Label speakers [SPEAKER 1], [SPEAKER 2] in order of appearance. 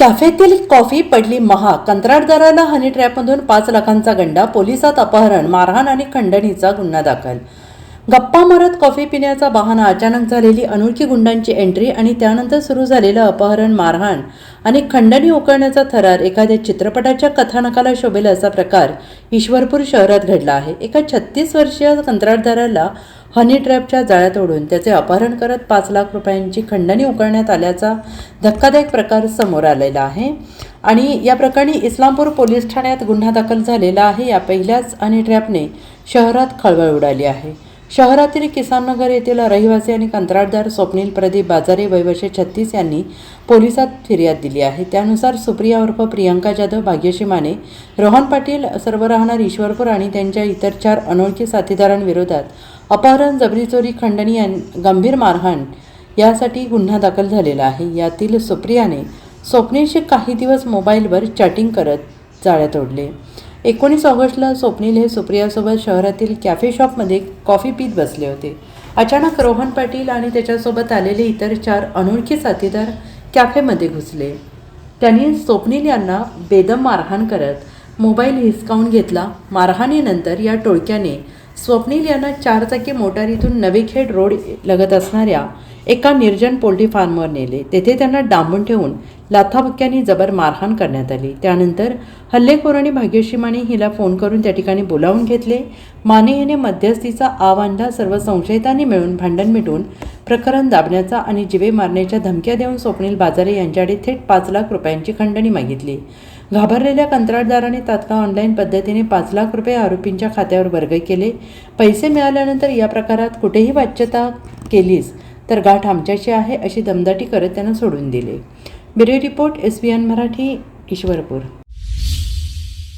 [SPEAKER 1] कॅफेतील coffee पडली महाग. कंत्राटदाराला हनी ट्रॅपमधून 5 लाखांचा गंडा. पोलिसात अपहरण, मारहाण आणि खंडणीचा गुन्हा दाखल. गप्पा मारत कॉफी पिण्याचा बहाणा, अचानक झालेली अनोळखी गुंडांची एंट्री आणि त्यानंतर सुरू झालेलं अपहरण, मारहाण आणि खंडणी उकळण्याचा थरार एखाद्या चित्रपटाच्या कथानकाला शोभेल असा प्रकार ईश्वरपूर शहरात घडला आहे. एका 36 वर्षीय कंत्राटदाराला हनी ट्रॅपच्या जाळ्यात ओढून त्याचे अपहरण करत 5 लाख रुपयांची खंडणी उकळण्यात आल्याचा धक्कादायक प्रकार समोर आलेला आहे. आणि या प्रकरणी इस्लामपूर पोलीस ठाण्यात गुन्हा दाखल झालेला आहे. या पहिल्याच हनी ट्रॅपने शहरात खळबळ उडाली आहे. शहरातील किसाननगर येथील रहिवासी आणि कंत्राटदार स्वप्नील प्रदीप बाजारे वय वर्षे 36 यांनी पोलिसात फिर्याद दिली आहे. त्यानुसार सुप्रिया उर्फ प्रियंका जाधव, भाग्यश्री माने, रोहन पाटील सर्व राहणार ईश्वरपूर आणि त्यांच्या इतर 4 अनोळखी साथीदारांविरोधात अपहरण, जबरीचोरी, खंडणी, गंभीर मारहाण यासाठी गुन्हा दाखल झालेला आहे. यातील सुप्रियाने स्वप्नीलशी काही दिवस मोबाईलवर चॅटिंग करत जाळ्यात ओढले. 19 ऑगस्टला स्वप्नील हे सुप्रियासोबत शहरातील कॅफे शॉपमध्ये कॉफी पीत बसले होते. अचानक रोहन पाटील आणि त्याच्यासोबत आलेले इतर 4 अनोळखी साथीदार कॅफेमध्ये घुसले. त्यांनी स्वप्नील यांना बेदम मारहाण करत मोबाईल हिसकावून घेतला. मारहाणीनंतर या टोळक्याने स्वप्नील यांना 4 चाकी मोटारीतून नवेखेड रोड लगत असणाऱ्या एका निर्जन पोल्ट्री फार्मवर नेले. तेथे त्यांना डांबून ठेवून लाथाबुक्क्यांनी जबर मारहाण करण्यात आली. त्यानंतर हल्लेखोरांनी भाग्यश्री माने हिला फोन करून त्या ठिकाणी बोलावून घेतले. माने हिने मध्यस्थीचा आव आणला. सर्व संशयितांनी मिळून भांडण मिटवून प्रकरण दाबण्याचा आणि जिवे मारण्याच्या धमक्या देऊन स्वप्नील बाजारे यांच्याकडे थेट 5 लाख रुपयांची खंडणी मागितली. घाबरलेल्या कंत्राटदाराने तात्काळ ऑनलाईन पद्धतीने 5 लाख रुपये आरोपींच्या खात्यावर वर्ग केले. पैसे मिळाल्यानंतर या प्रकारात कुठेही वाच्यता केलीस तर गाठ आमच्याशी आहे अशी दमदाटी करत त्यांना सोडून दिले. Bureau report, SBN Marathi, Ishwarpur.